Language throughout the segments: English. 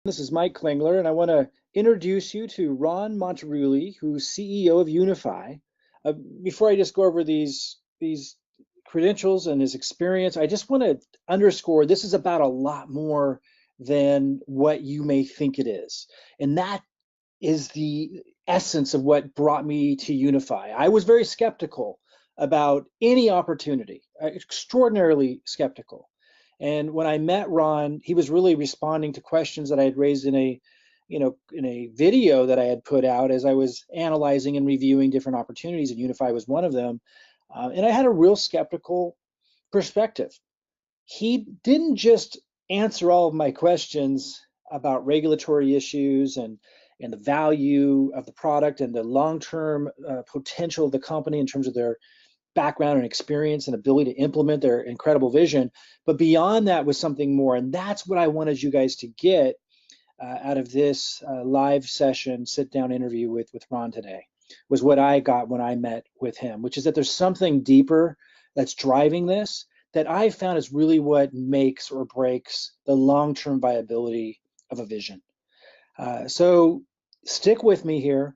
This is Mike Klingler, and I want to introduce you to Ron Montaruli, who's CEO of Unifii. Before I just go over these credentials and his experience, I just want to underscore this is about a lot more than what you may think it is, and that is the essence of what brought me to Unifii. I was very skeptical about any opportunity, extraordinarily skeptical. And when I met Ron, he was really responding to questions that I had raised in a video that I had put out as I was analyzing and reviewing different opportunities, and Unifii was one of them. And I had a real skeptical perspective. He didn't just answer all of my questions about regulatory issues and the value of the product and the long-term potential of the company in terms of their background and experience and ability to implement their incredible vision. But beyond that was something more. And that's what I wanted you guys to get out of this live session, sit down interview with Ron today, was what I got when I met with him, which is that there's something deeper that's driving this that I found is really what makes or breaks the long-term viability of a vision. So stick with me here.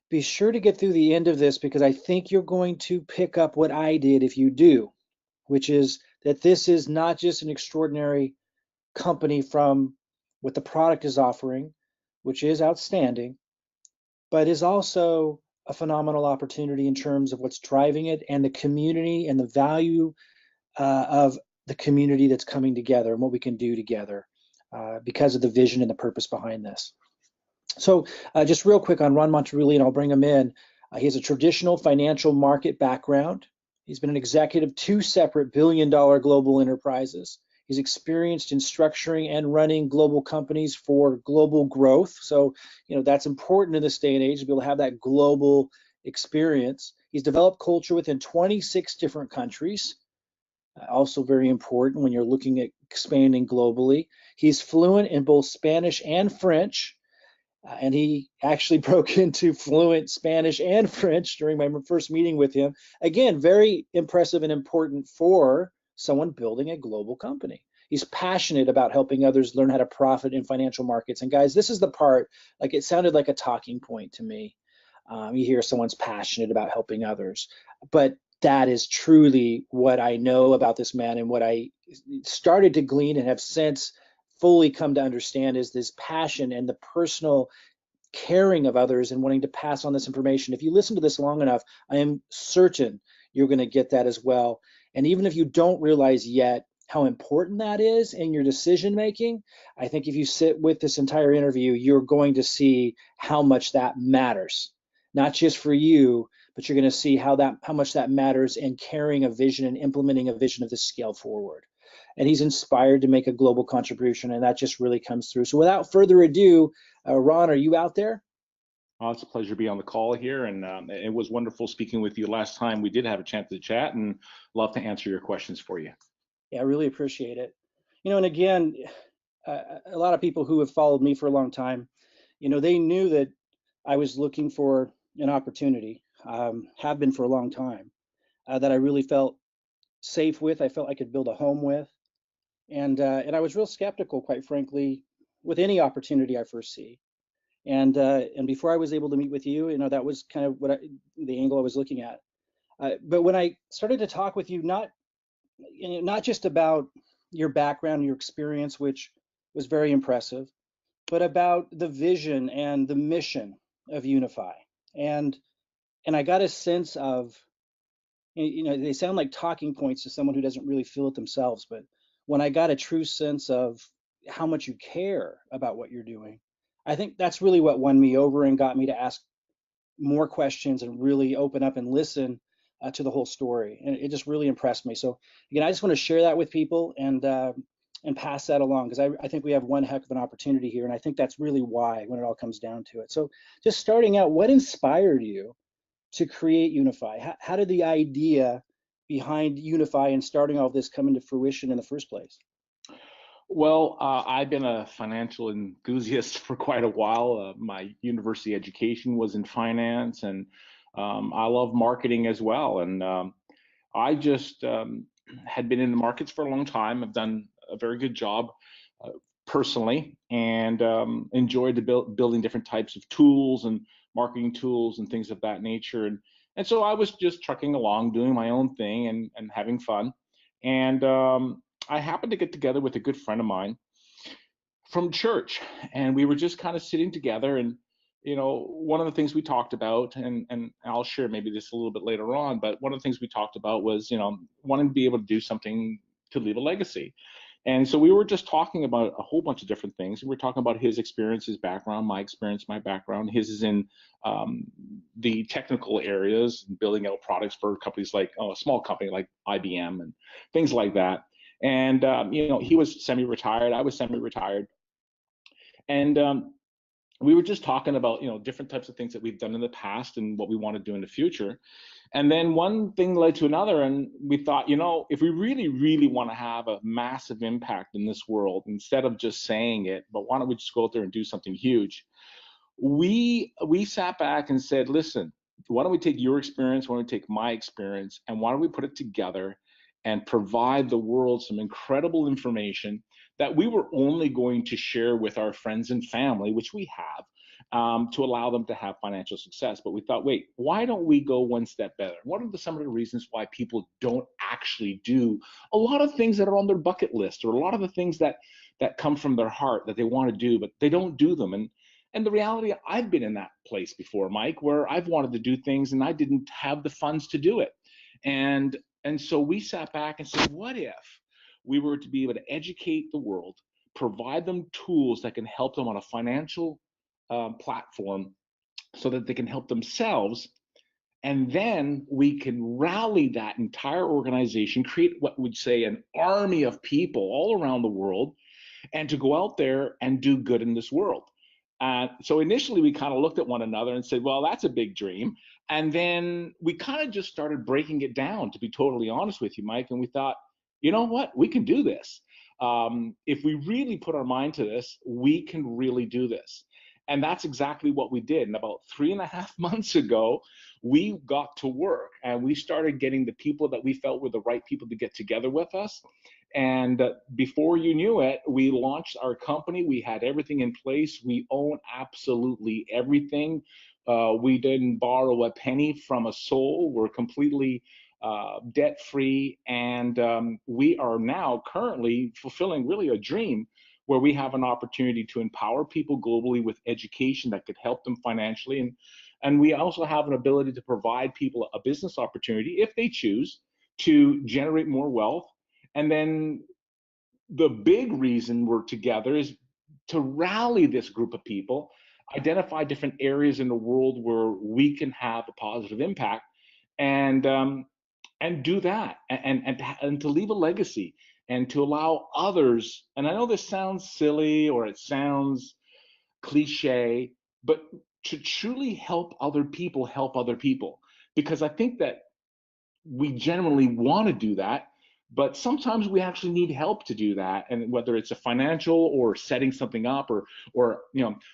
Be sure to get through the end of this because I think you're going to pick up what I did if you do, which is that this is not just an extraordinary company from what the product is offering, which is outstanding, but is also a phenomenal opportunity in terms of what's driving it and the community and the value of the community that's coming together and what we can do together because of the vision and the purpose behind this. So just real quick on Ron Montaruli, and I'll bring him in. He has a traditional financial market background. He's been an executive of two separate billion-dollar global enterprises. He's experienced in structuring and running global companies for global growth. So, that's important in this day and age to be able to have that global experience. He's developed culture within 26 different countries. Also very important when you're looking at expanding globally. He's fluent in both Spanish and French. And he actually broke into fluent Spanish and French during my first meeting with him. Again, very impressive and important for someone building a global company. He's passionate about helping others learn how to profit in financial markets. And guys, this is the part, like it sounded like a talking point to me. You hear someone's passionate about helping others, but that is truly what I know about this man and what I started to glean and have since fully come to understand is this passion and the personal caring of others and wanting to pass on this information. If you listen to this long enough, I am certain you're going to get that as well. And even if you don't realize yet how important that is in your decision making, I think if you sit with this entire interview, you're going to see how much that matters, not just for you, but you're going to see how much that matters in carrying a vision and implementing a vision of this scale forward. And he's inspired to make a global contribution, and that just really comes through. So without further ado, Ron, are you out there? It's a pleasure to be on the call here, and it was wonderful speaking with you last time. We did have a chance to chat, and love to answer your questions for you. Yeah, I really appreciate it. And again, a lot of people who have followed me for a long time, they knew that I was looking for an opportunity, have been for a long time, that I really felt safe with. I felt I could build a home with. And I was real skeptical, quite frankly, with any opportunity I first see. And before I was able to meet with you, that was kind of the angle I was looking at. But when I started to talk with you, not just about your background, your experience, which was very impressive, but about the vision and the mission of Unifii. And I got a sense of, they sound like talking points to someone who doesn't really feel it themselves, but when I got a true sense of how much you care about what you're doing, I think that's really what won me over and got me to ask more questions and really open up and listen to the whole story. And it just really impressed me. So again, I just want to share that with people and pass that along because I think we have one heck of an opportunity here. And I think that's really why when it all comes down to it. So just starting out, what inspired you to create Unifii? How did the idea behind Unifii and starting all of this come into fruition in the first place? Well, I've been a financial enthusiast for quite a while. My university education was in finance, and I love marketing as well. And I just had been in the markets for a long time. I've done a very good job personally, and enjoyed building different types of tools and marketing tools and things of that nature. And so I was just trucking along, doing my own thing and having fun. And I happened to get together with a good friend of mine from church, and we were just kind of sitting together. And one of the things we talked about, and I'll share maybe this a little bit later on, but one of the things we talked about was wanting to be able to do something to leave a legacy. And so we were just talking about a whole bunch of different things. We were talking about his experience, his background, my experience, my background. His is in the technical areas, building out products for companies like a small company like IBM and things like that. And he was semi-retired, I was semi-retired, and we were just talking about different types of things that we've done in the past and what we want to do in the future. And then one thing led to another, and we thought, if we really, really want to have a massive impact in this world, instead of just saying it, but why don't we just go out there and do something huge? We sat back and said, listen, why don't we take your experience, why don't we take my experience, and why don't we put it together and provide the world some incredible information that we were only going to share with our friends and family, which we have, to allow them to have financial success. But we thought, wait, why don't we go one step better? What are some of the reasons why people don't actually do a lot of things that are on their bucket list, or a lot of the things that come from their heart that they want to do, but they don't do them? And the reality, I've been in that place before, Mike, where I've wanted to do things and I didn't have the funds to do it. And so we sat back and said, what if we were to be able to educate the world, provide them tools that can help them on a financial platform so that they can help themselves, and then we can rally that entire organization, create what we'd say an army of people all around the world, and to go out there and do good in this world. So initially we kind of looked at one another and said, well, that's a big dream. And then we kind of just started breaking it down, to be totally honest with you, Mike. And we thought, you know what, we can do this. If we really put our mind to this, we can really do this. And that's exactly what we did. And about 3.5 months ago, we got to work and we started getting the people that we felt were the right people to get together with us. And before you knew it, we launched our company. We had everything in place. We own absolutely everything. We didn't borrow a penny from a soul. We're completely debt free. And we are now currently fulfilling really a dream where we have an opportunity to empower people globally with education that could help them financially. And we also have an ability to provide people a business opportunity, if they choose, to generate more wealth. And then the big reason we're together is to rally this group of people, identify different areas in the world where we can have a positive impact, and do that, and to leave a legacy, and to allow others. And I know this sounds silly or it sounds cliche, but to truly help other people, because I think that we genuinely want to do that, but sometimes we actually need help to do that. And whether it's a financial or setting something up, or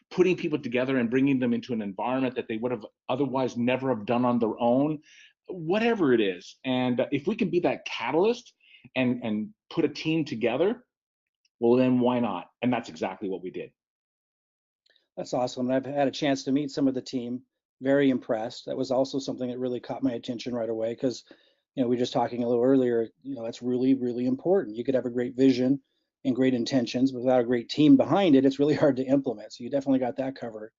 putting people together and bringing them into an environment that they would have otherwise never have done on their own, whatever it is. And if we can be that catalyst and put a team together, well, then why not? And that's exactly what we did. That's awesome. And I've had a chance to meet some of the team. Very impressed. That was also something that really caught my attention right away because, we were just talking a little earlier, that's really, really important. You could have a great vision and great intentions, but without a great team behind it, it's really hard to implement. So you definitely got that covered.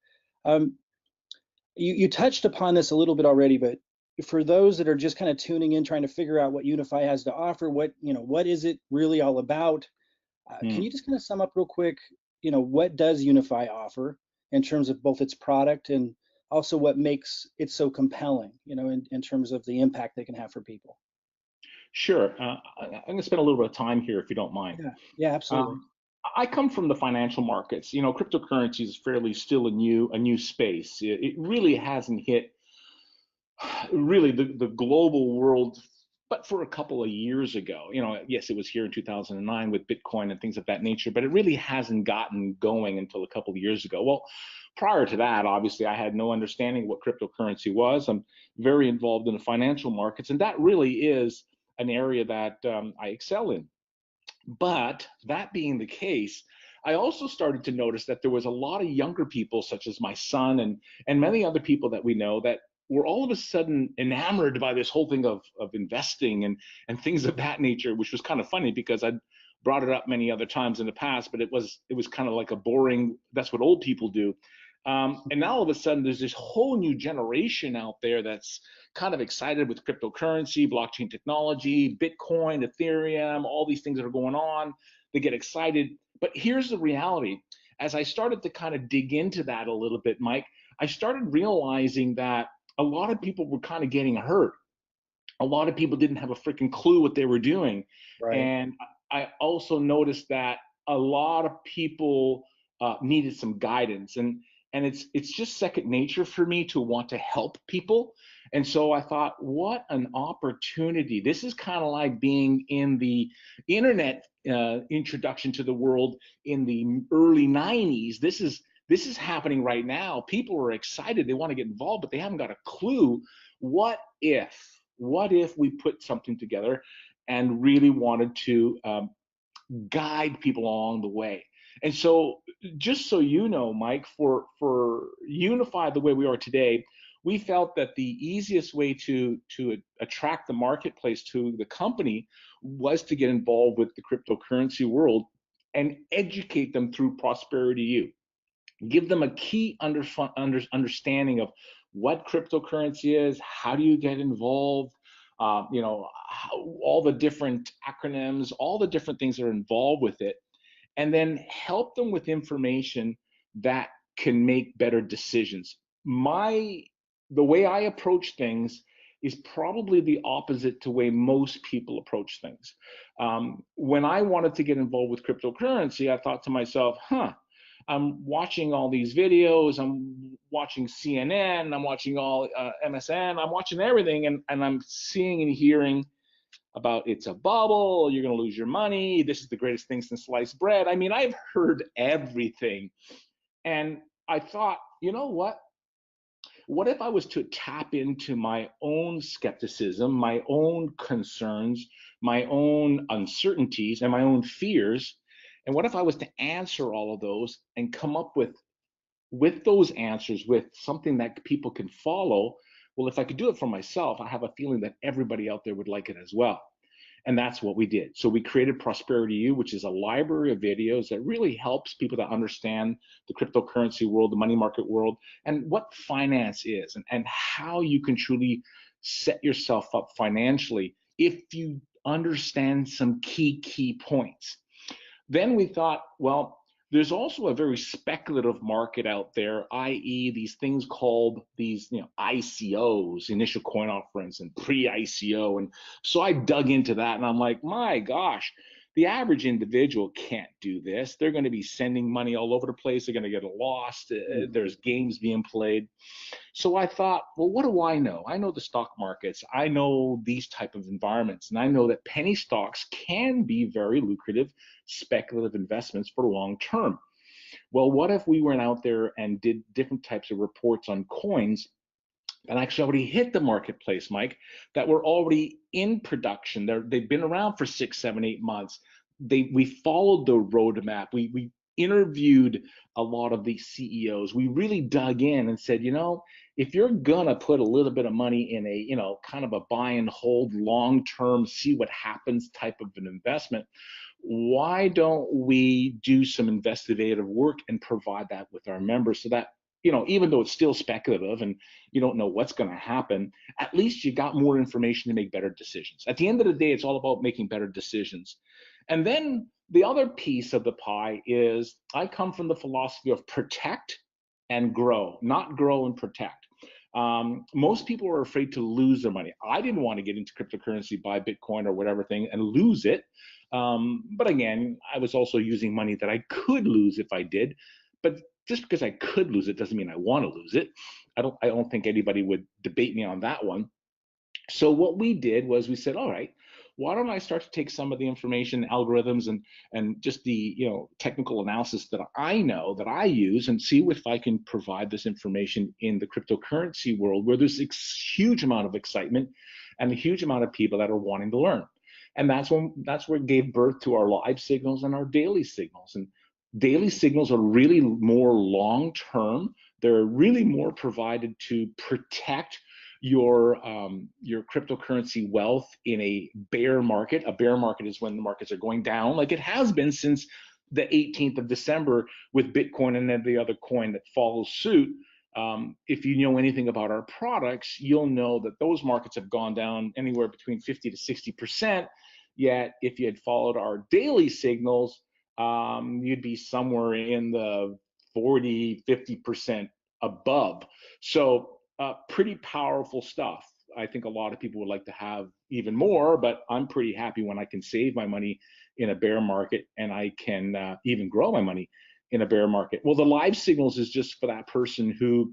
You touched upon this a little bit already, but for those that are just kind of tuning in, trying to figure out what Unifii has to offer, what is it really all about? Can you just kind of sum up real quick, what does Unifii offer in terms of both its product and also what makes it so compelling, in terms of the impact they can have for people? Sure. I'm going to spend a little bit of time here, if you don't mind. Yeah, absolutely. I come from the financial markets. Cryptocurrency is fairly still a new space. It really hasn't hit really the global world, but for a couple of years ago. Yes, it was here in 2009 with Bitcoin and things of that nature, but it really hasn't gotten going until a couple of years ago. Well, prior to that, obviously, I had no understanding what cryptocurrency was. I'm very involved in the financial markets, and that really is an area that I excel in. But that being the case, I also started to notice that there was a lot of younger people, such as my son and many other people that we know, that were all of a sudden enamored by this whole thing of investing and things of that nature, which was kind of funny because I'd brought it up many other times in the past, but it was kind of like a boring. That's what old people do. And now all of a sudden, there's this whole new generation out there that's kind of excited with cryptocurrency, blockchain technology, Bitcoin, Ethereum, all these things that are going on. They get excited. But here's the reality. As I started to kind of dig into that a little bit, Mike, I started realizing that a lot of people were kind of getting hurt. A lot of people didn't have a freaking clue what they were doing. Right. And I also noticed that a lot of people needed some guidance. And it's just second nature for me to want to help people. And so I thought, what an opportunity. This is kind of like being in the internet introduction to the world in the early 90s. This is happening right now. People are excited. They want to get involved, but they haven't got a clue. What if? What if we put something together and really wanted to guide people along the way? And so, just so you know, Mike, for Unify the way we are today, we felt that the easiest way to attract the marketplace to the company was to get involved with the cryptocurrency world and educate them through Prosperity U. Give them a key understanding of what cryptocurrency is, how do you get involved, all the different acronyms, all the different things that are involved with it, and then help them with information that can make better decisions. The way I approach things is probably the opposite to the way most people approach things. When I wanted to get involved with cryptocurrency, I thought to myself, I'm watching all these videos, I'm watching CNN, I'm watching all MSN, I'm watching everything, and I'm seeing and hearing about it's a bubble, you're going to lose your money, this is the greatest thing since sliced bread. I mean, I've heard everything. And I thought, you know what? What if I was to tap into my own skepticism, my own concerns, my own uncertainties, and my own fears? And what if I was to answer all of those and come up with those answers with something that people can follow? Well, if I could do it for myself, I have a feeling that everybody out there would like it as well. And that's what we did. So we created Prosperity U, which is a library of videos that really helps people to understand the cryptocurrency world, the money market world, and what finance is, and how you can truly set yourself up financially if you understand some key points. Then we thought, well, there's also a very speculative market out there, i.e., these things called these, ICOs, initial coin offerings, and pre-ICO. And so I dug into that, and I'm like, my gosh, the average individual can't do this. They're going to be sending money all over the place. They're going to get lost. There's games being played. So I thought, well, what do I know? I know the stock markets. I know these type of environments, and I know that penny stocks can be very lucrative speculative investments for long term. Well, what if we went out there and did different types of reports on coins that actually already hit the marketplace, Mike, that were already in production? They've been around for 6, 7, 8 months. We followed the roadmap. We interviewed a lot of these CEOs. We really dug in and said, if you're gonna put a little bit of money in a, kind of a buy and hold long term, see what happens type of an investment, why don't we do some investigative work and provide that with our members so that, even though it's still speculative and you don't know what's going to happen, at least you got more information to make better decisions. At the end of the day, it's all about making better decisions. And then the other piece of the pie is I come from the philosophy of protect and grow, not grow and protect. Most people are afraid to lose their money. I didn't want to get into cryptocurrency, buy Bitcoin or whatever thing and lose it. But again, I was also using money that I could lose if I did. But just because I could lose it doesn't mean I want to lose it. I don't think anybody would debate me on that one. So what we did was we said, all right, why don't I start to take some of the information, algorithms, and just the technical analysis that I know that I use, and see if I can provide this information in the cryptocurrency world where there's a huge amount of excitement and a huge amount of people that are wanting to learn. And that's where it gave birth to our live signals and our daily signals. And Daily signals are really more long term. They're really more provided to protect your cryptocurrency wealth in a bear market. A bear market is when the markets are going down, like it has been since the 18th of December with Bitcoin and every other coin that follows suit. If you know anything about our products, you'll know that those markets have gone down anywhere between 50 to 60%. Yet, if you had followed our daily signals, you'd be somewhere in the 40, 50% above. So, pretty powerful stuff. I think a lot of people would like to have even more, but I'm pretty happy when I can save my money in a bear market and I can even grow my money in a bear market. Well, the live signals is just for that person who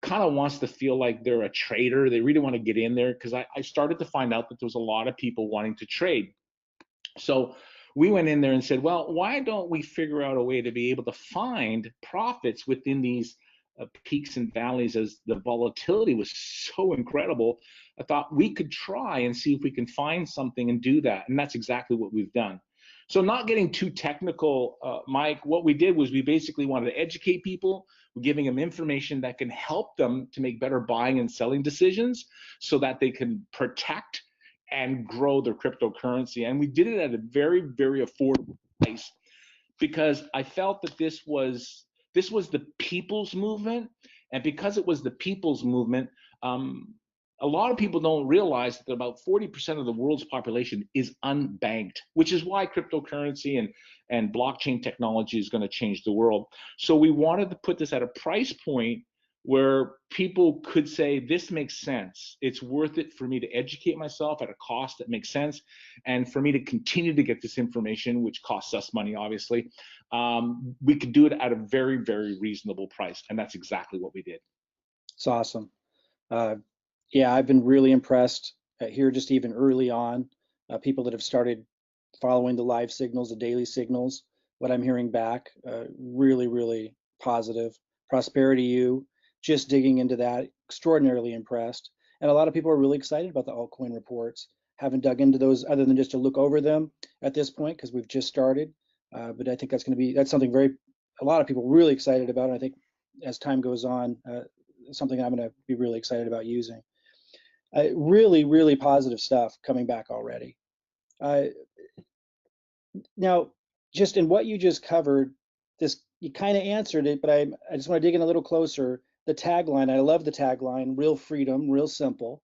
kind of wants to feel like they're a trader. They really want to get in there because I started to find out that there was a lot of people wanting to trade. So we went in there and said, well, why don't we figure out a way to be able to find profits within these peaks and valleys as the volatility was so incredible? I thought we could try and see if we can find something and do that. And that's exactly what we've done. So not getting too technical, Mike, what we did was we basically wanted to educate people. We're giving them information that can help them to make better buying and selling decisions so that they can protect and grow their cryptocurrency. And we did it at a very, very affordable price because I felt that this was the people's movement. And because it was the people's movement, a lot of people don't realize that about 40% of the world's population is unbanked, which is why cryptocurrency and blockchain technology is going to change the world. So we wanted to put this at a price point where people could say, this makes sense. It's worth it for me to educate myself at a cost that makes sense. And for me to continue to get this information, which costs us money, obviously, we could do it at a very, very reasonable price. And that's exactly what we did. It's awesome. Uh, yeah, I've been really impressed here just even early on. People that have started following the live signals, the daily signals, what I'm hearing back, really, really positive. Prosperity U, just digging into that, extraordinarily impressed. And a lot of people are really excited about the altcoin reports. Haven't dug into those other than just to look over them at this point because we've just started. But I think that's something a lot of people really excited about. And I think as time goes on, something I'm going to be really excited about using. Really, really positive stuff coming back already. Now, just in what you just covered, you kind of answered it, but I just want to dig in a little closer. The tagline, I love the tagline, real freedom, real simple.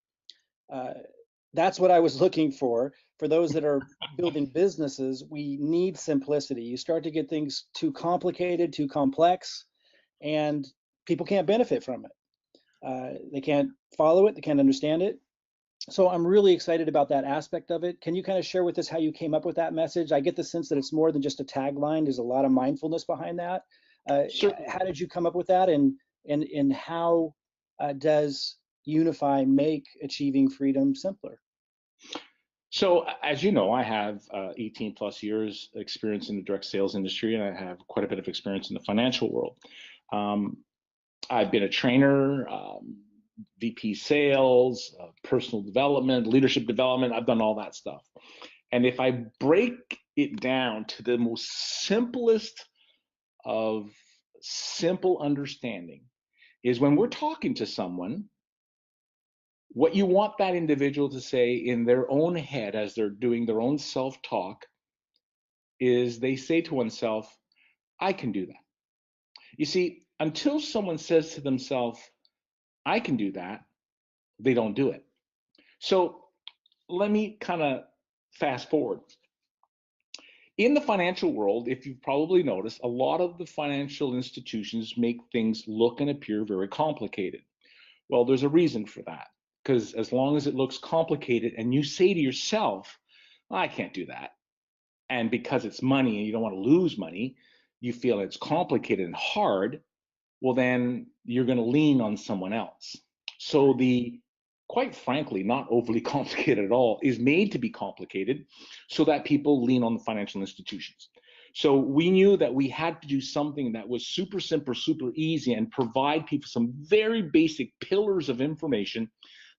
That's what I was looking for. For those that are building businesses, we need simplicity. You start to get things too complicated, too complex, and people can't benefit from it. They can't follow it, they can't understand it. So I'm really excited about that aspect of it. Can you kind of share with us how you came up with that message? I get the sense that it's more than just a tagline. There's a lot of mindfulness behind that. Sure. How did you come up with that, and how does Unifii make achieving freedom simpler? So, as you know, I have 18 plus years experience in the direct sales industry, and I have quite a bit of experience in the financial world. Um, I've been a trainer, VP sales, personal development, leadership development. I've done all that stuff. And if I break it down to the most simplest of simple understanding, is when we're talking to someone, what you want that individual to say in their own head as they're doing their own self-talk is they say to oneself, I can do that. You see, until someone says to themselves, I can do that, they don't do it. So let me kind of fast forward. In the financial world, if you've probably noticed, a lot of the financial institutions make things look and appear very complicated. Well, there's a reason for that. Because as long as it looks complicated and you say to yourself, I can't do that. And because it's money and you don't want to lose money, you feel it's complicated and hard, well, then you're going to lean on someone else. So the, quite frankly, not overly complicated at all, is made to be complicated so that people lean on the financial institutions. So we knew that we had to do something that was super simple, super easy, and provide people some very basic pillars of information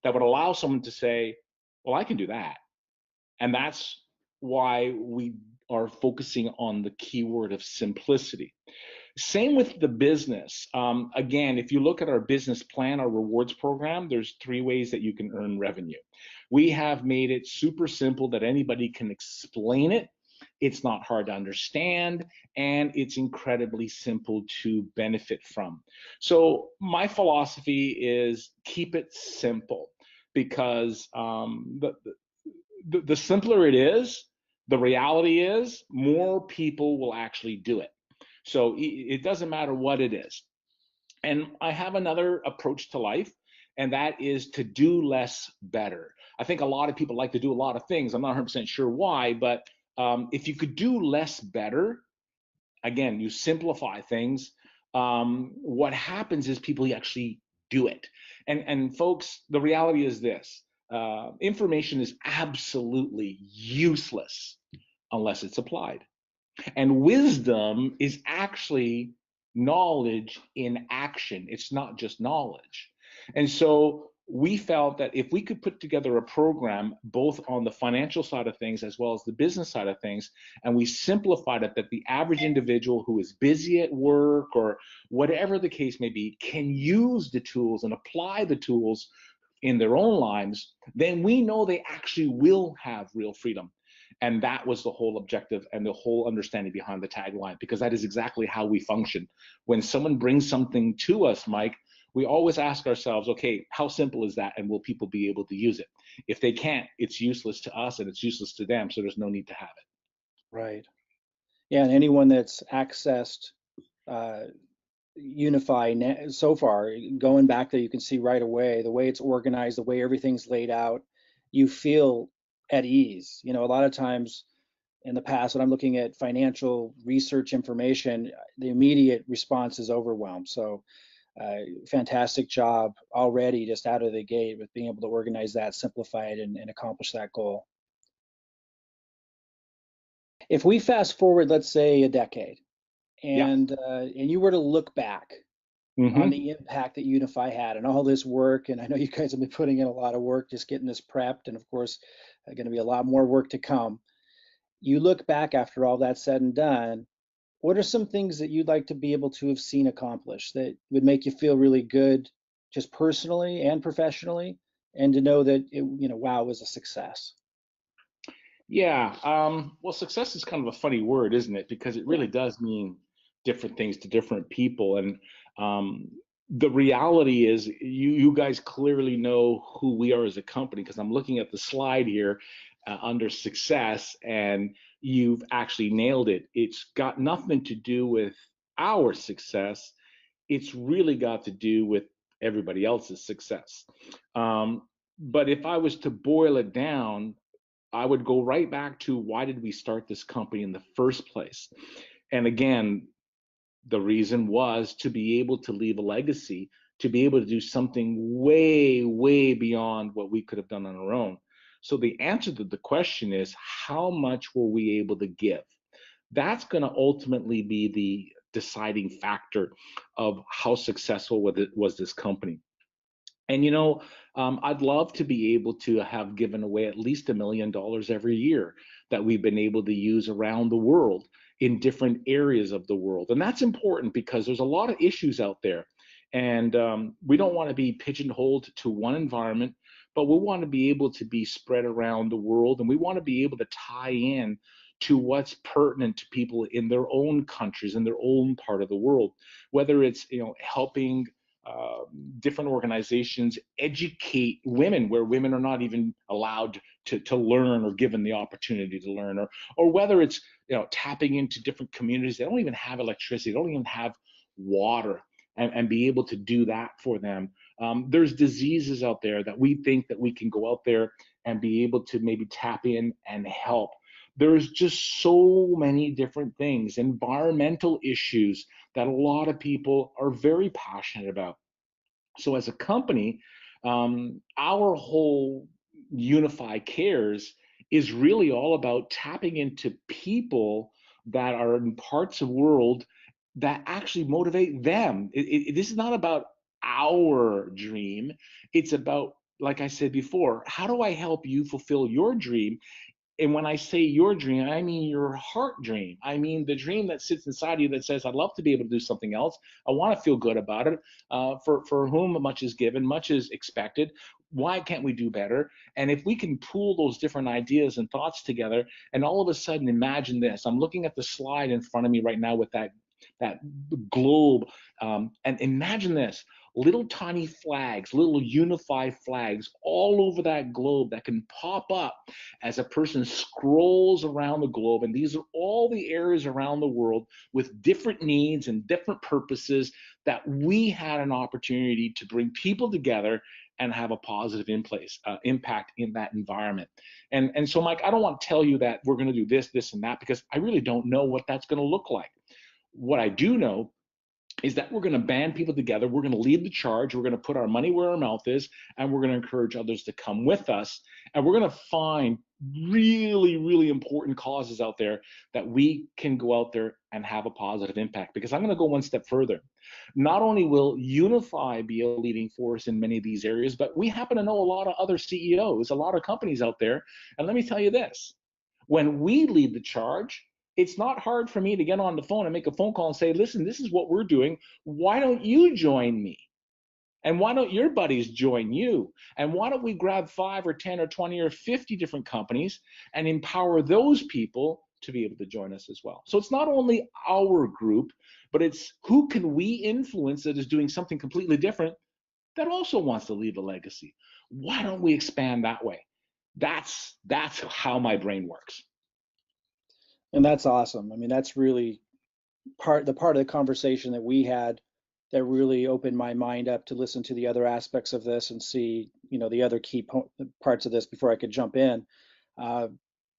that would allow someone to say, well, I can do that. And that's why we are focusing on the keyword of simplicity. Same with the business. Again, if you look at our business plan, our rewards program, there's three ways that you can earn revenue. We have made it super simple that anybody can explain it. It's not hard to understand, and it's incredibly simple to benefit from. So my philosophy is keep it simple, because the simpler it is, the reality is more people will actually do it. So it doesn't matter what it is. And I have another approach to life, and that is to do less better. I think a lot of people like to do a lot of things. I'm not 100% sure why, but if you could do less better, again, you simplify things. What happens is people actually do it. And folks, the reality is this: information is absolutely useless unless it's applied. And wisdom is actually knowledge in action. It's not just knowledge. And so we felt that if we could put together a program both on the financial side of things as well as the business side of things, and we simplified it that the average individual who is busy at work or whatever the case may be can use the tools and apply the tools in their own lives, then we know they actually will have real freedom. And that was the whole objective and the whole understanding behind the tagline, because that is exactly how we function. When someone brings something to us, Mike, we always ask ourselves, okay, how simple is that? And will people be able to use it? If they can't, it's useless to us and it's useless to them. So there's no need to have it. Right. Yeah, and anyone that's accessed uh, Unifii so far, going back there, you can see right away the way it's organized, the way everything's laid out, you feel at ease. You know, a lot of times in the past, when I'm looking at financial research information, the immediate response is overwhelmed. So, fantastic job already just out of the gate with being able to organize that, simplify it, and accomplish that goal. If we fast forward, let's say a decade, Yeah. and you were to look back on Mm-hmm. the impact that Unifii had and all this work, and I know you guys have been putting in a lot of work just getting this prepped, and of course, going to be a lot more work to come. You look back after all that's said and done, what are some things that you'd like to be able to have seen accomplished that would make you feel really good, just personally and professionally, and to know that it, wow, it was a success? Yeah. Well, success is kind of a funny word, isn't it? Because it Yeah. really does mean different things to different people. And um, the reality is, you guys clearly know who we are as a company, because I'm looking at the slide here under success, and you've actually nailed it. It's got nothing to do with our success. It's really got to do with everybody else's success. Um, but if I was to boil it down, I would go right back to why did we start this company in the first place? And again, the reason was to be able to leave a legacy, to be able to do something way, way beyond what we could have done on our own. So the answer to the question is, how much were we able to give? That's going to ultimately be the deciding factor of how successful was this company. And I'd love to be able to have given away at least $1 million every year that we've been able to use around the world in different areas of the world. And that's important because there's a lot of issues out there. And we don't want to be pigeonholed to one environment, but we want to be able to be spread around the world. And we want to be able to tie in to what's pertinent to people in their own countries, in their own part of the world, whether it's, helping uh, different organizations educate women where women are not even allowed to learn or given the opportunity to learn, or whether it's tapping into different communities that don't even have electricity, don't even have water, and be able to do that for them. There's diseases out there that we think that we can go out there and be able to maybe tap in and help. There's just so many different things, environmental issues that a lot of people are very passionate about. So as a company, our whole Unifii Cares is really all about tapping into people that are in parts of the world that actually motivate them. This is not about our dream. It's about, like I said before, how do I help you fulfill your dream And when I say your dream, I mean your heart dream. I mean the dream that sits inside you that says, I'd love to be able to do something else. I want to feel good about it. For whom much is given, much is expected. Why can't we do better? And if we can pool those different ideas and thoughts together, and all of a sudden imagine this. I'm looking at the slide in front of me right now with that globe, and imagine this: little tiny flags, little Unifii flags all over that globe that can pop up as a person scrolls around the globe. And these are all the areas around the world with different needs and different purposes that we had an opportunity to bring people together and have a positive impact in that environment. And so, Mike, I don't want to tell you that we're going to do this, and that, because I really don't know what that's going to look like. What I do know is that we're going to band people together. We're going to lead the charge. We're going to put our money where our mouth is, and we're going to encourage others to come with us. And we're going to find really, really important causes out there that we can go out there and have a positive impact. Because I'm going to go one step further. Not only will Unifii be a leading force in many of these areas, but we happen to know a lot of other CEOs, a lot of companies out there. And let me tell you this: when we lead the charge, it's not hard for me to get on the phone and make a phone call and say, listen, this is what we're doing. Why don't you join me? And why don't your buddies join you? And why don't we grab 5 or 10 or 20 or 50 different companies and empower those people to be able to join us as well? So it's not only our group, but it's who can we influence that is doing something completely different that also wants to leave a legacy. Why don't we expand that way? That's how my brain works. And that's awesome. I mean, that's really part of the conversation that we had that really opened my mind up to listen to the other aspects of this and see, the other key parts of this before I could jump in. Uh,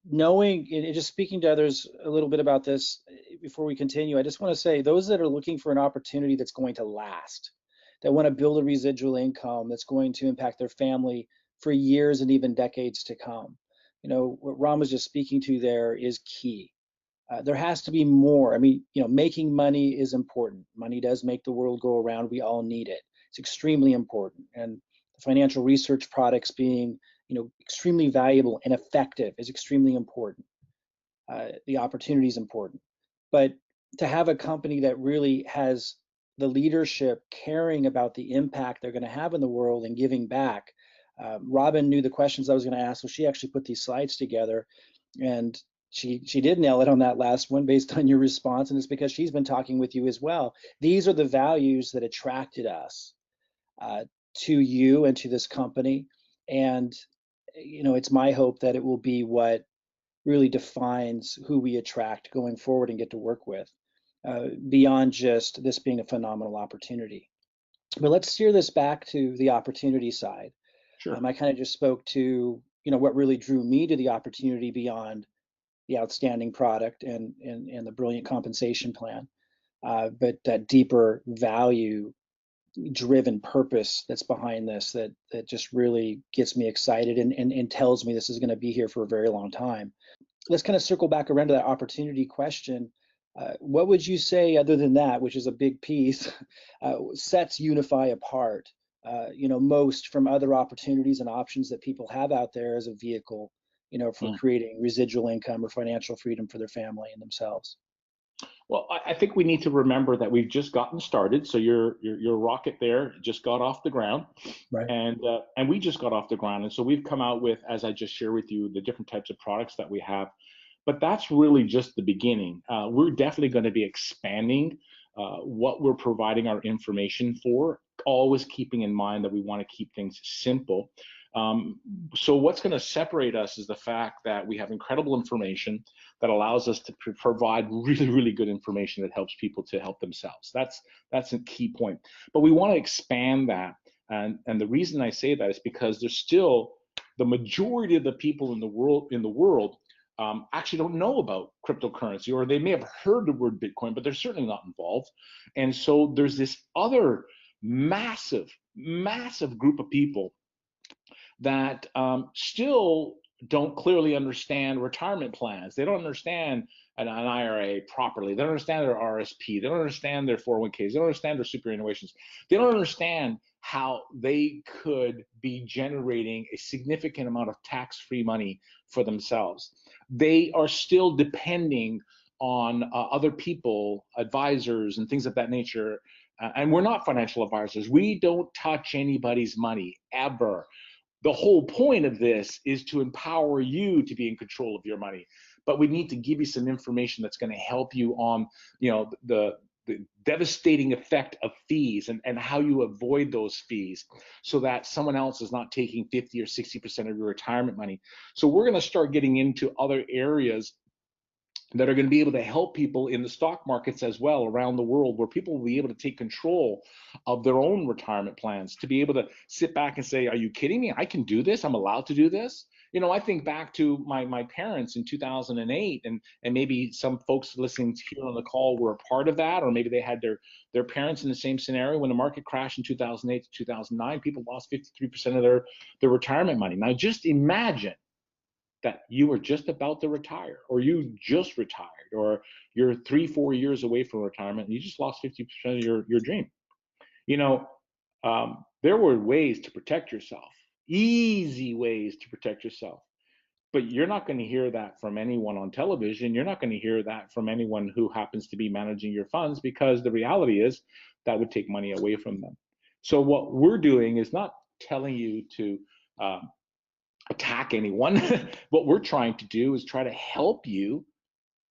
Knowing and just speaking to others a little bit about this before we continue, I just want to say those that are looking for an opportunity that's going to last, that want to build a residual income that's going to impact their family for years and even decades to come. What Ron was just speaking to there is key. There has to be more. I mean, making money is important. Money does make the world go around. We all need it. It's extremely important. And the financial research products being, extremely valuable and effective is extremely important. The opportunity is important. But to have a company that really has the leadership caring about the impact they're going to have in the world and giving back. Robin knew the questions I was going to ask, so she actually put these slides together, and she did nail it on that last one based on your response, and it's because she's been talking with you as well. These are the values that attracted us to you and to this company, and it's my hope that it will be what really defines who we attract going forward and get to work with, beyond just this being a phenomenal opportunity. But let's steer this back to the opportunity side. Sure. I kind of just spoke to what really drew me to the opportunity beyond the outstanding product and the brilliant compensation plan, but that deeper value driven purpose that's behind this that just really gets me excited and tells me this is going to be here for a very long time. Let's kind of circle back around to that opportunity question. What would you say, other than that, which is a big piece, sets Unifii apart, most from other opportunities and options that people have out there as a vehicle, for creating residual income or financial freedom for their family and themselves? Well, I think we need to remember that we've just gotten started. So your rocket there just got off the ground, Right. and we just got off the ground. And so we've come out with, as I just shared with you, the different types of products that we have. But that's really just the beginning. We're definitely going to be expanding what we're providing our information for, always keeping in mind that we want to keep things simple. Um, so what's going to separate us is the fact that we have incredible information that allows us to provide really, really good information that helps people to help themselves. That's a key point. But we want to expand that. And the reason I say that is because there's still the majority of the people in the world actually don't know about cryptocurrency, or they may have heard the word Bitcoin, but they're certainly not involved. And so there's this other massive, massive group of people that still don't clearly understand retirement plans. They don't understand an IRA properly. They don't understand their RSP. They don't understand their 401ks. They don't understand their superannuations. They don't understand how they could be generating a significant amount of tax-free money for themselves. They are still depending on other people, advisors, and things of that nature. And we're not financial advisors. We don't touch anybody's money ever. The whole point of this is to empower you to be in control of your money. But we need to give you some information that's going to help you on, the devastating effect of fees and how you avoid those fees so that someone else is not taking 50 or 60% of your retirement money. So we're going to start getting into other areas that are going to be able to help people in the stock markets as well around the world, where people will be able to take control of their own retirement plans, to be able to sit back and say, are you kidding me? I can do this. I'm allowed to do this. I think back to my parents in 2008, and maybe some folks listening here on the call were a part of that, or maybe they had their parents in the same scenario. When the market crashed in 2008 to 2009, people lost 53% of their retirement money. Now just imagine that you were just about to retire, or you just retired, or you're 3-4 years away from retirement and you just lost 50% of your dream. There were ways to protect yourself, easy ways to protect yourself, but you're not going to hear that from anyone on television. You're not going to hear that from anyone who happens to be managing your funds, because the reality is that would take money away from them. So what we're doing is not telling you to attack anyone. What we're trying to do is try to help you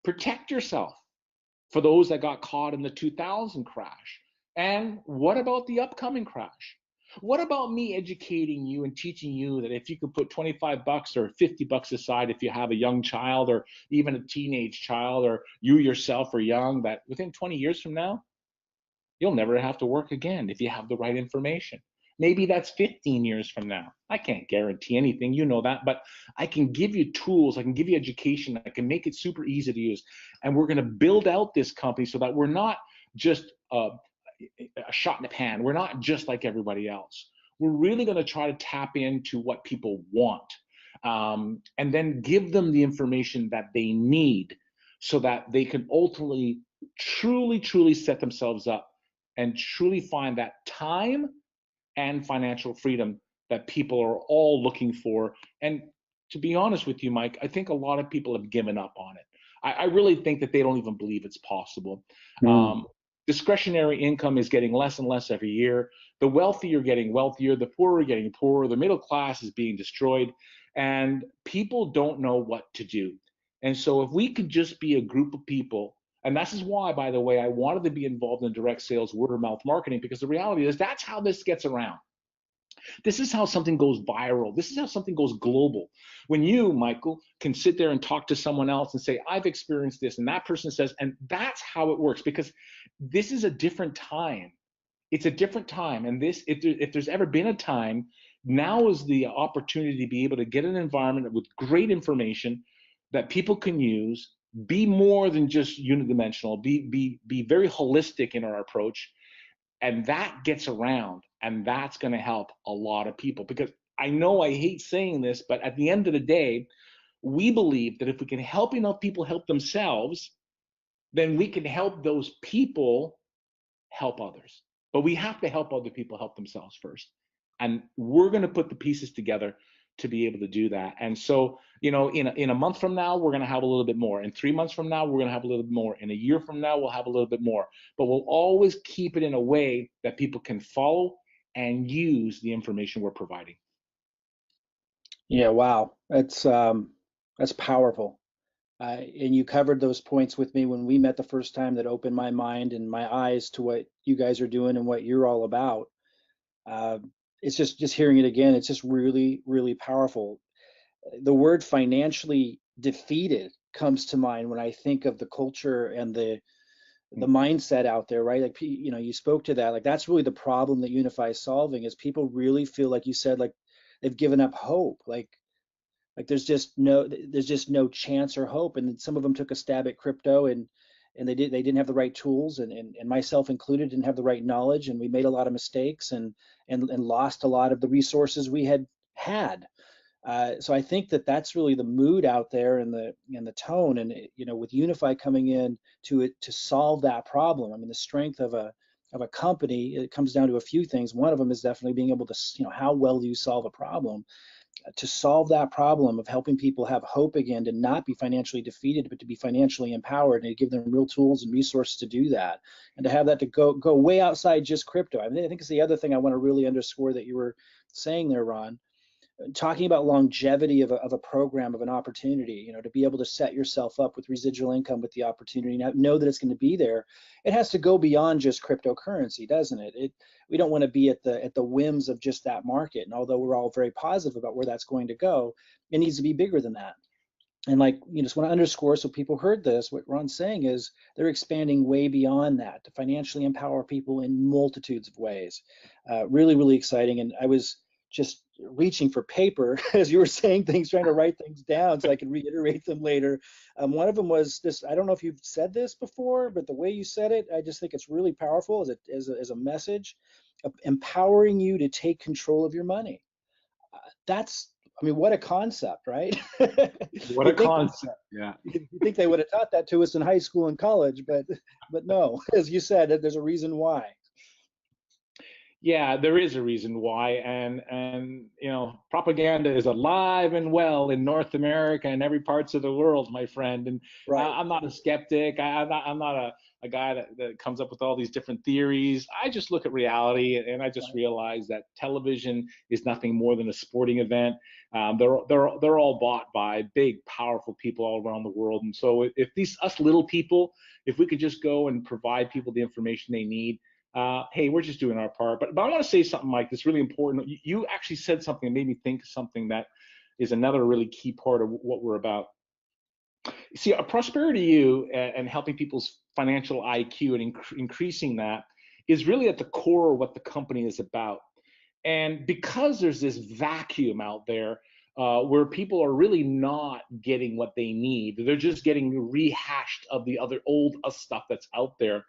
protect yourself for those that got caught in the 2000 crash. And what about the upcoming crash? What about me educating you and teaching you that if you could put 25 bucks or 50 bucks aside, if you have a young child or even a teenage child, or you yourself are young, that within 20 years from now, you'll never have to work again if you have the right information. Maybe that's 15 years from now. I can't guarantee anything, you know that, but I can give you tools, I can give you education, I can make it super easy to use. And we're going to build out this company so that we're not just a shot in the pan. We're not just like everybody else. We're really going to try to tap into what people want, and then give them the information that they need so that they can ultimately truly set themselves up and truly find that time and financial freedom that people are all looking for. And to be honest with you, Mike, I think a lot of people have given up on it. I really think that they don't even believe it's possible. Mm. Discretionary income is getting less and less every year. The wealthy are getting wealthier, the poor are getting poorer, the middle class is being destroyed, and people don't know what to do. And so if we could just be a group of people, and this is why, by the way, I wanted to be involved in direct sales, word of mouth marketing, because the reality is that's how this gets around. This is how something goes viral. This is how something goes global. When you, Michael, can sit there and talk to someone else and say, I've experienced this, and that person says, and that's how it works, because this is a different time. It's a different time. And this, if there's ever been a time, now is the opportunity to be able to get an environment with great information that people can use, be more than just unidimensional, be very holistic in our approach, and that gets around, and that's going to help a lot of people. Because I know I hate saying this, but at the end of the day, we believe that if we can help enough people help themselves, then we can help those people help others. But we have to help other people help themselves first. And we're going to put the pieces together to be able to do that. And so, in a month from now, we're going to have a little bit more. In 3 months from now, we're going to have a little bit more. In a year from now, we'll have a little bit more. But we'll always keep it in a way that people can follow and use the information we're providing. Yeah, wow. That's powerful. And you covered those points with me when we met the first time, that opened my mind and my eyes to what you guys are doing and what you're all about. Uh, it's just hearing it again, it's just really, really powerful. The word financially defeated comes to mind when I think of the culture and the mindset out there, right? Like, you spoke to that. Like, that's really the problem that Unifii is solving, is people really feel, like you said, like they've given up hope. Like there's just no chance or hope. And then some of them took a stab at crypto, and they didn't have the right tools, and myself included didn't have the right knowledge, and we made a lot of mistakes, and lost a lot of the resources we had. So I think that that's really the mood out there and the tone, and with Unify coming in to solve that problem. I mean, the strength of a company, it comes down to a few things. One of them is definitely being able to, how well do you solve a problem? To solve that problem of helping people have hope again, to not be financially defeated, but to be financially empowered, and to give them real tools and resources to do that, and to have that to go way outside just crypto. I mean, I think it's the other thing I want to really underscore that you were saying there, Ron, talking about longevity of a program, of an opportunity, to be able to set yourself up with residual income with the opportunity, know that it's going to be there. It has to go beyond just cryptocurrency, doesn't it? We don't want to be at the whims of just that market. And although we're all very positive about where that's going to go, it needs to be bigger than that. And just want to underscore, so people heard this, what Ron's saying is they're expanding way beyond that to financially empower people in multitudes of ways. Really, really exciting. And I was just reaching for paper as you were saying things, trying to write things down so I could reiterate them later. One of them was this, I don't know if you've said this before, but the way you said it, I just think it's really powerful as a message, empowering you to take control of your money. That's, I mean, what a concept, right? What a You'd think concept. Yeah. you think they would have taught that to us in high school and college, but no, as you said, there's a reason why. Yeah, there is a reason why, and propaganda is alive and well in North America and every parts of the world, my friend. And Right. I'm not a skeptic. I'm not a guy that comes up with all these different theories. I just look at reality, and I just Right. realize that television is nothing more than a sporting event. They're all bought by big, powerful people all around the world. And so if these us little people, if we could just go and provide people the information they need, hey, we're just doing our part. But I want to say something, Mike, that's really important. You actually said something that made me think of something that is another really key part of what we're about. See, a prosperity you and helping people's financial IQ and increasing that is really at the core of what the company is about. And because there's this vacuum out there where people are really not getting what they need, they're just getting rehashed of the other old stuff that's out there.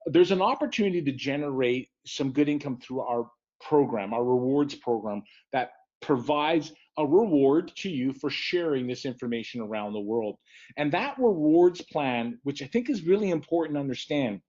There's an opportunity to generate some good income through our program, our rewards program, that provides a reward to you for sharing this information around the world. And that rewards plan, which I think is really important to understand,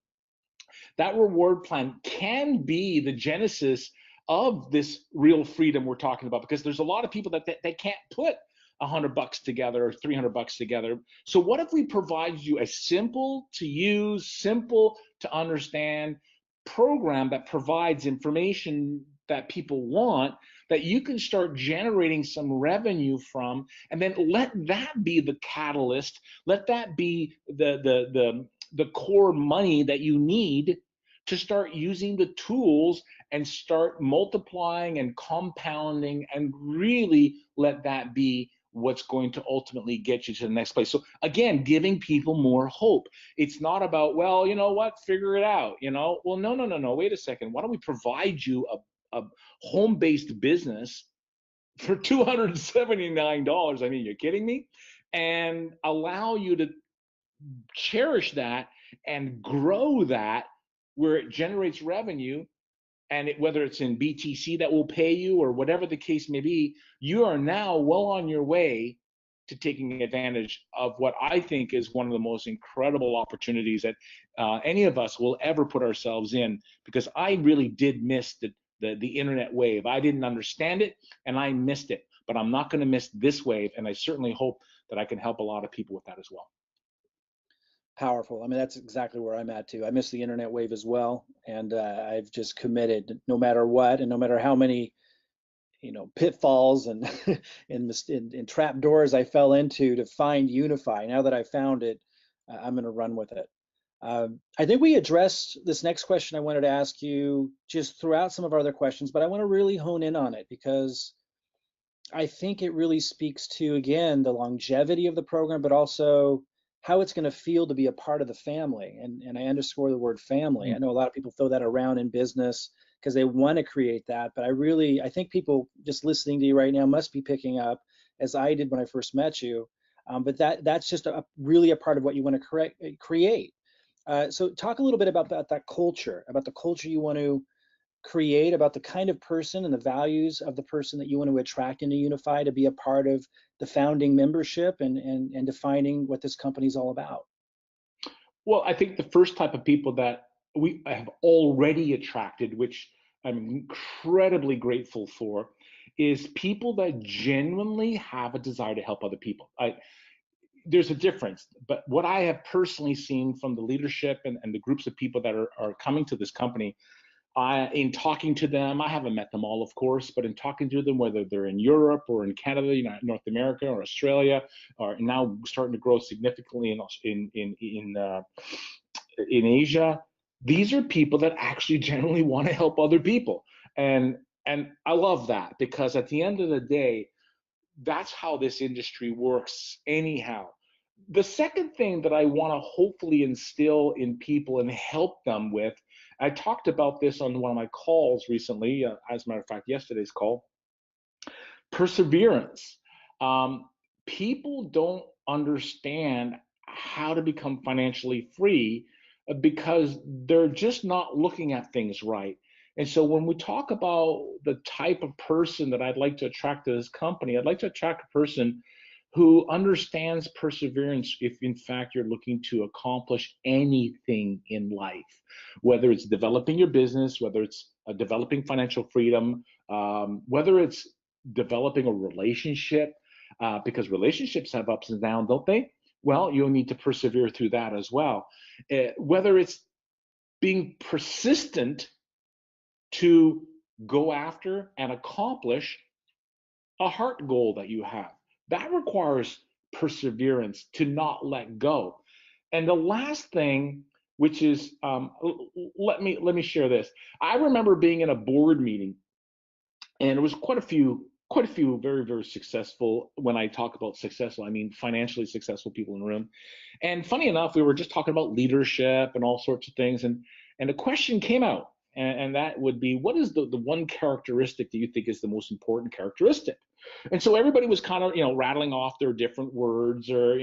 that reward plan can be the genesis of this real freedom we're talking about, because there's a lot of people that they can't put $100 together or $300 together. So what if we provide you a simple to use, simple to understand program that provides information that people want, that you can start generating some revenue from, and then let that be the catalyst, let that be the core money that you need to start using the tools and start multiplying and compounding, and really let that be what's going to ultimately get you to the next place. So again, giving people more hope. It's not about, well, you know what, figure it out, Well, no. Wait a second. Why don't we provide you a home-based business for $279? I mean, you're kidding me? And allow you to cherish that and grow that, where it generates revenue, and whether it's in BTC that will pay you or whatever the case may be, you are now well on your way to taking advantage of what I think is one of the most incredible opportunities that any of us will ever put ourselves in, because I really did miss the internet wave. I didn't understand it and I missed it, but I'm not going to miss this wave, and I certainly hope that I can help a lot of people with that as well. Powerful. I mean, that's exactly where I'm at too. I miss the internet wave as well, and I've just committed, no matter what, and no matter how many, pitfalls and and trap doors I fell into, to find Unify. Now that I found it, I'm going to run with it. I think we addressed this next question I wanted to ask you just throughout some of our other questions, but I want to really hone in on it, because I think it really speaks to, again, the longevity of the program, but also how it's going to feel to be a part of the family. And I underscore the word family. I know a lot of people throw that around in business because they want to create that, but I think people just listening to you right now must be picking up, as I did when I first met you. But that's just really a part of what you want to create. So talk a little bit about that culture, about the culture you want to create about the kind of person and the values of the person that you want to attract into Unify to be a part of the founding membership and defining what this company is all about? Well, I think the first type of people that we have already attracted, which I'm incredibly grateful for, is people that genuinely have a desire to help other people. There's a difference, but what I have personally seen from the leadership and the groups of people that are coming to this company, in talking to them, I haven't met them all, of course, but in talking to them, whether they're in Europe or in Canada, North America or Australia, or now starting to grow significantly in Asia, these are people that actually generally want to help other people, and I love that, because at the end of the day, that's how this industry works anyhow. The second thing that I want to hopefully instill in people and help them with, I talked about this on one of my calls recently, as a matter of fact, yesterday's call, perseverance. Um, People don't understand how to become financially free, because they're just not looking at things right. And so when we talk about the type of person that I'd like to attract to this company, I'd like to attract a person who understands perseverance if in fact you're looking to accomplish anything in life, whether it's developing your business, whether it's developing financial freedom, whether it's developing a relationship, because relationships have ups and downs, don't they? Well, you'll need to persevere through that as well. Whether it's being persistent to go after and accomplish a heart goal that you have, that requires perseverance to not let go. And the last thing, which is, let me share this. I remember being in a board meeting, and it was quite a few very, very successful. When I talk about successful, I mean financially successful people in the room. And funny enough, we were just talking about leadership and all sorts of things, and a question came out, and that would be, what is the one characteristic that you think is the most important characteristic? And so everybody was kind of, rattling off their different words, or,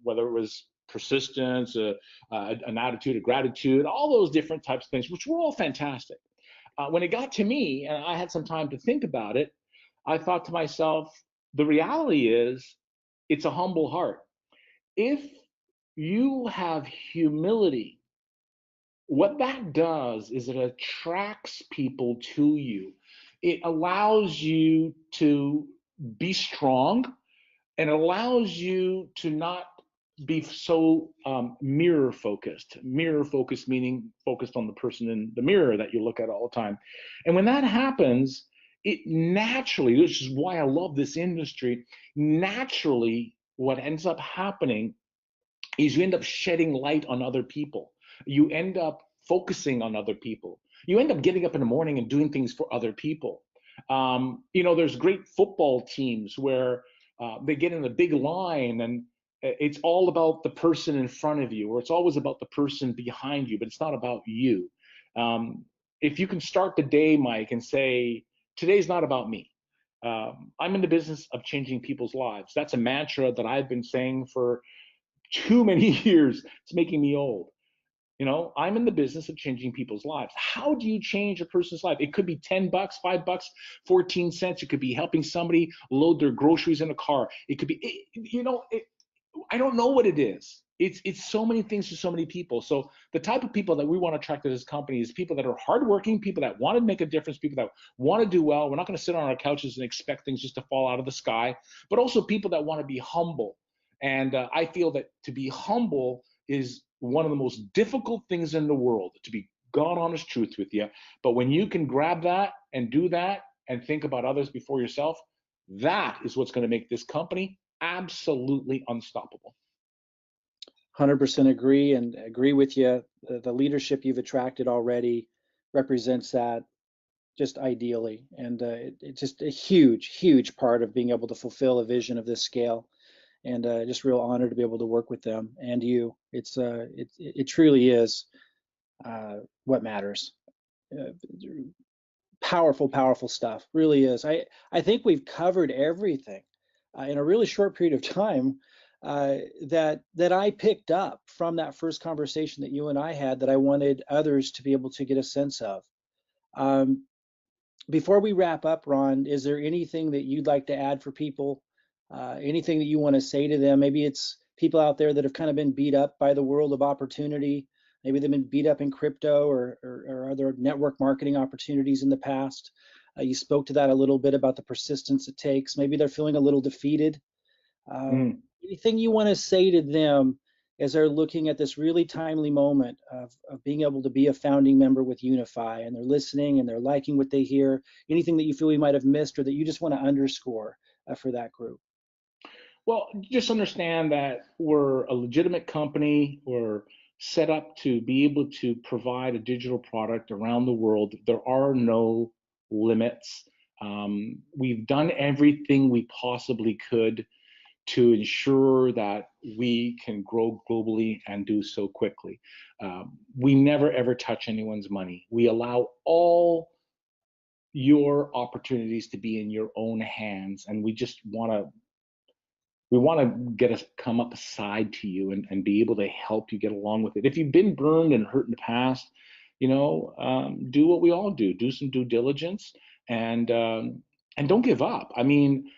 whether it was persistence, an attitude of gratitude, all those different types of things, which were all fantastic. When it got to me and I had some time to think about it, I thought to myself, the reality is, it's a humble heart. If you have humility, what that does is it attracts people to you. It allows you to be strong, and it allows you to not be so mirror focused. Mirror focused meaning focused on the person in the mirror that you look at all the time. And when that happens, it naturally, which is why I love this industry, naturally, what ends up happening is you end up shedding light on other people. You end up focusing on other people. You end up getting up in the morning and doing things for other people. There's great football teams where they get in a big line, and it's all about the person in front of you, or it's always about the person behind you, but it's not about you. Um, if you can start the day, Mike, and say, today's not about me. I'm in the business of changing people's lives. That's a mantra that I've been saying for too many years. It's making me old. I'm in the business of changing people's lives. How do you change a person's life? It could be $10, $5, 14 cents. It could be helping somebody load their groceries in a car. It could be, I don't know what it is. It's so many things to so many people. So the type of people that we want to attract to this company is people that are hardworking, people that want to make a difference, people that want to do well. We're not going to sit on our couches and expect things just to fall out of the sky, but also people that want to be humble. And I feel that to be humble is one of the most difficult things in the world, to be God honest truth with you. But when you can grab that and do that and think about others before yourself, that is what's going to make this company absolutely unstoppable. 100% agree, and agree with you. The leadership you've attracted already represents that just ideally, and it's just a huge, huge part of being able to fulfill a vision of this scale. And just real honor to be able to work with them and you. It truly is what matters. Uh, Powerful, powerful stuff. Really is. I think we've covered everything in a really short period of time that I picked up from that first conversation that you and I had that I wanted others to be able to get a sense of. Um, Before we wrap up, Ron, is there anything that you'd like to add for people? Anything that you want to say to them? Maybe it's people out there that have kind of been beat up by the world of opportunity. Maybe they've been beat up in crypto or other network marketing opportunities in the past. You spoke to that a little bit about the persistence it takes. Maybe they're feeling a little defeated. Mm. Anything you want to say to them as they're looking at this really timely moment of being able to be a founding member with Unifii, and they're listening and they're liking what they hear? Anything that you feel we might have missed or that you just want to underscore for that group? Well, just understand that we're a legitimate company. We're set up to be able to provide a digital product around the world. There are no limits. We've done everything we possibly could to ensure that we can grow globally and do so quickly. We never ever touch anyone's money. We allow all your opportunities to be in your own hands, and we want to get us come up aside to you and be able to help you get along with it. If you've been burned and hurt in the past, do what we all do. Do some due diligence and don't give up. I mean,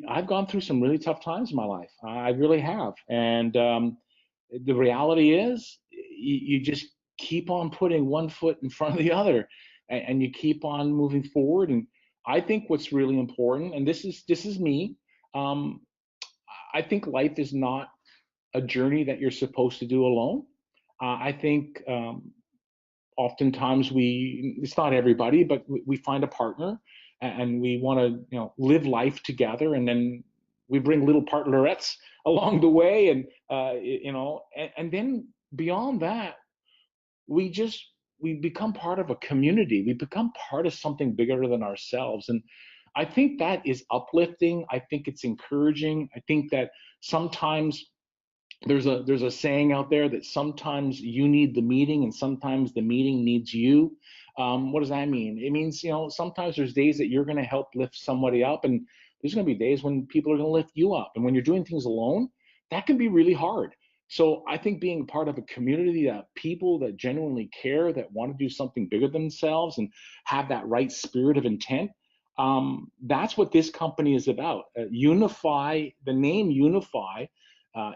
I've gone through some really tough times in my life. I really have, and the reality is, you just keep on putting one foot in front of the other, and you keep on moving forward. And I think what's really important, and this is me. Um, I think life is not a journey that you're supposed to do alone. I think oftentimes it's not everybody, but we find a partner and we want to, live life together. And then we bring little partnerettes along the way. And then beyond that, we just, we become part of a community. We become part of something bigger than ourselves. And I think that is uplifting. I think it's encouraging. I think that sometimes there's a saying out there that sometimes you need the meeting and sometimes the meeting needs you. What does that mean? It means, sometimes there's days that you're going to help lift somebody up, and there's going to be days when people are going to lift you up. And when you're doing things alone, that can be really hard. So I think being part of a community that people that genuinely care, that want to do something bigger than themselves and have that right spirit of intent, that's what this company is about. Unifii, the name Unifii,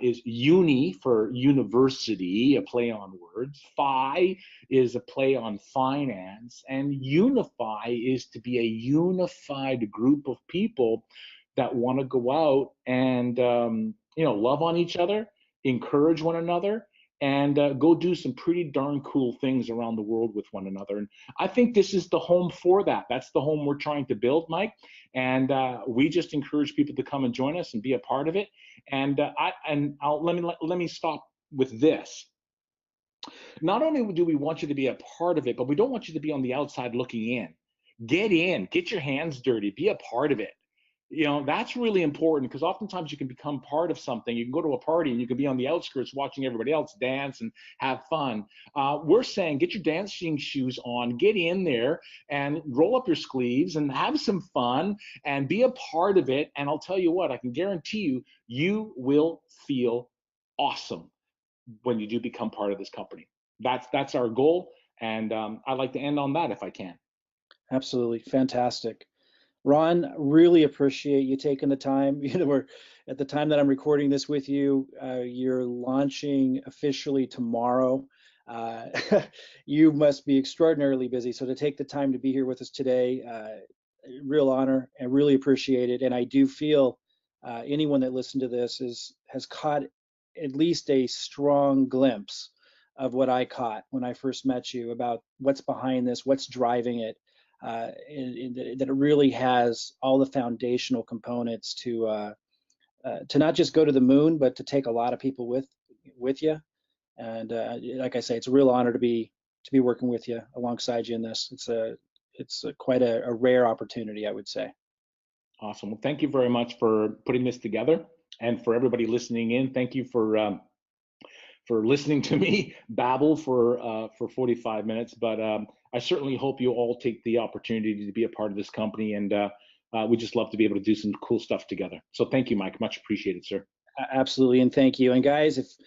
is uni for university, a play on words. Phi is a play on finance. And unify is to be a unified group of people that want to go out and, love on each other, encourage one another, and go do some pretty darn cool things around the world with one another. And I think this is the home for that. That's the home we're trying to build, Mike. And we just encourage people to come and join us and be a part of it. And let me stop with this. Not only do we want you to be a part of it, but we don't want you to be on the outside looking in. Get in, get your hands dirty, be a part of it. That's really important, because oftentimes you can become part of something. You can go to a party and you can be on the outskirts watching everybody else dance and have fun. We're saying get your dancing shoes on, get in there and roll up your sleeves and have some fun and be a part of it. And I'll tell you what, I can guarantee you, you will feel awesome when you do become part of this company. That's our goal. And I'd like to end on that if I can. Absolutely. Fantastic. Ron, really appreciate you taking the time. We're at the time that I'm recording this with you, you're launching officially tomorrow. Uh, you must be extraordinarily busy. So to take the time to be here with us today, real honor, and really appreciate it. And I do feel anyone that listened to this has caught at least a strong glimpse of what I caught when I first met you about what's behind this, what's driving it, that it really has all the foundational components to not just go to the moon, but to take a lot of people with you. And like I say, it's a real honor to be working with you alongside you in this. It's quite a rare opportunity, I would say. Awesome. Well, thank you very much for putting this together, and for everybody listening in. Thank you for listening to me babble for 45 minutes. But I certainly hope you all take the opportunity to be a part of this company, and we just love to be able to do some cool stuff together. So thank you, Mike. Much appreciated, sir. Absolutely, and thank you. And guys,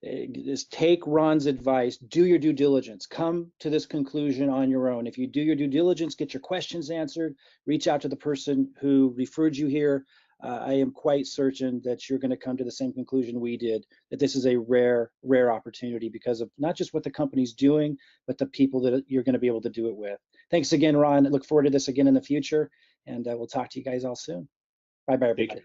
is take Ron's advice, do your due diligence, come to this conclusion on your own. If you do your due diligence, get your questions answered, reach out to the person who referred you here. I am quite certain that you're going to come to the same conclusion we did, that this is a rare opportunity because of not just what the company's doing, but the people that you're going to be able to do it with. Thanks again, Ron. I look forward to this again in the future, and we'll talk to you guys all soon. Bye-bye, everybody.